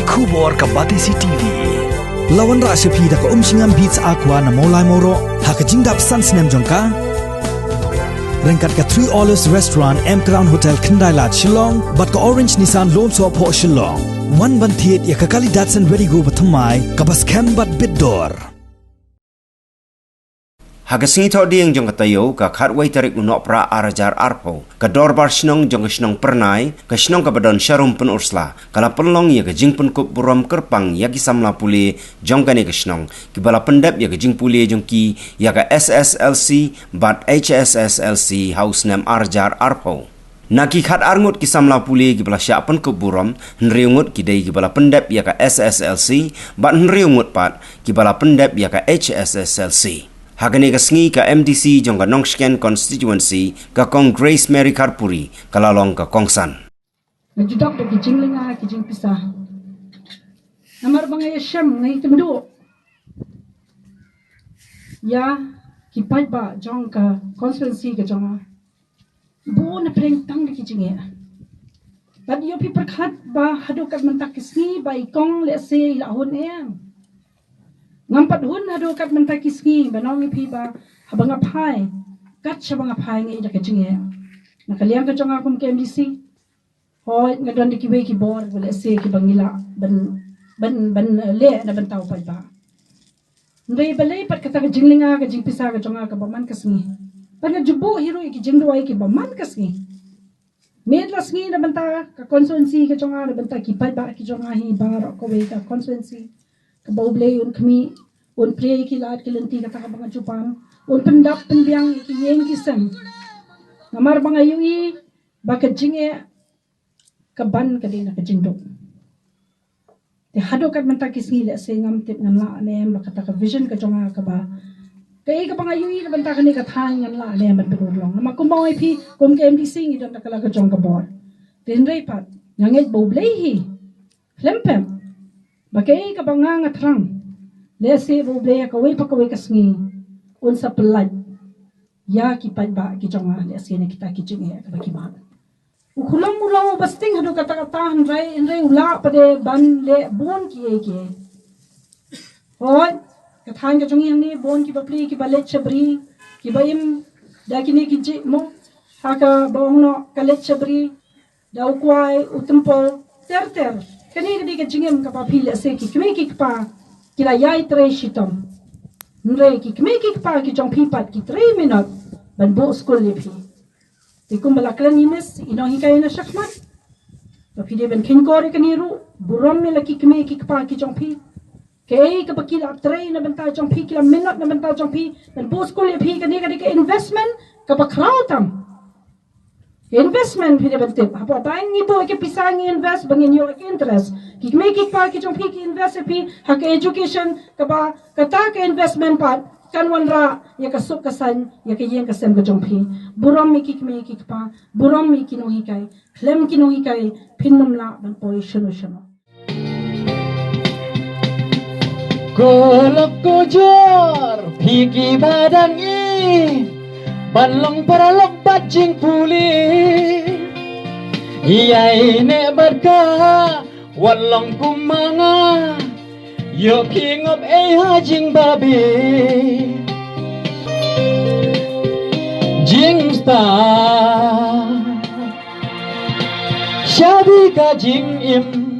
Kubor ka Batisi TV. Lawan ra sepi da ka singam beats aqua na molai moro ha ka jingdap sans nem jongka. Rengkat ka 3 Olives Restaurant M Crown Hotel Kendai Lat Shillong bat ka Orange Nissan Lone So Po Shillong. One ban thiet ya ka kali Datsun Ready Go bathamai ka bas kem bat bidor. Hagasing ito diyang jong katayo ka katway tarik unok pra arajar arpo ka dorbar sinong jong sinong pernay ka sinong kabadon syarum pun ursla kala penlong ya ka jing pun kup buram kerpang ya ki samla puli jong kane ka sinong ki bala pendap ya ka jing puli jong ki ya ka SSLC bat HSSLC house name arajar arpo Naki khat arngut ki samla puli ki bala sya pen kup buram nriungut ki dai ki bala pendap ya ka SSLC bat nriungut pat ki bala pendap ya ka HSSLC Hagani ka sngi ka MDC jong ka Nongsken constituency ka Kong Grace Mary Karpuri kalalong ka Kongsan. Najudak da kijing linga kijing pisa. Namar bangay syam ngay kemdu. Ya kipai ba jong ka constituency ka jong. Bu na preng tang da kijing ya. But yo pi perkhat ba hadu kat mentak kisni ba ikong le se ilahun em. Ngampat hun hadu kat mentakis ngi banong ipi ba habang apai kat shabang apai ngi ida kecingnya nakaliang ka jonga kum KMDC hoy ngadon dikiwe ki bor wala se ki bangila ban le na ban tau pai ba ndai balai pat kata ka jinglinga ka jingpisa ka jonga ka baman kasngi pan nga jubu hiro ki jingduai ki baman kasngi medlas ngi na banta ka constituency ka jonga na banta ki pai ba ki jonga hi bar ko we ka constituency Kabaulay un kami un pray ki lahat kilanti kata ka mga chupam un pendap pendiang ki yeng kisem ngamar mga yui bakit jinge kaban kadina ka jingdok te hado kat menta kisni le se ngam tip ngam la ne makata ka vision ka jonga ka ba kay ka mga yui na banta kani ka thang ngam la ne man bedurlong na makumbay pi kum KMDC ngi don nakala ka jonga bor tin ray pat ngangit boblay hi flempem Bagai ka banga nga trang lesi boblea ka way pa ka way kasngi unsa pelad ya ki ba ki jonga lesi ne kita ki jinge ka baki ba ukulang mulang basting hadu kata-kata nrai ula pade ban le bon ki eke hoy kathang ka jongi ni bon ki bapli ki balet chabri ki bayim da ki ne ki ji mo haka bongno kalet chabri da ukwai utempo ter Kani ka jingem ka papil se ki kme ki pa kila yai tre shitom nre ki kme ki pa ki jong pipat ki 3 minut ban bo skol le phi ti kum bala klan imes ino hi kay na shakmat to phi de ben kin kore kani ru buram me la ki kme ki pa ki jong phi kay ka bakila 3 na banta jong phi kila minut na banta jong phi ban bo skol le phi kani ka investment ka bakrautam Investment pide bantip. Apa bang ibu ke pisang invest bangin yo ke interest. Ki make it pa ki jong pi ki invest pi hak education ka ba kata ke investment pat kan wanra ya ka suk kasan ya ke yen kasem ka jong pi. Buram mi ki make it pa buram mi ki no hikai. Klem ki no hikai pinnum la ban poi shunu. Golok kujur pigi badan i Balong paralok bajing puli Iyai ne berkah Walong kumanga Yo pingop hajing babi Jing star Syabi ka jing im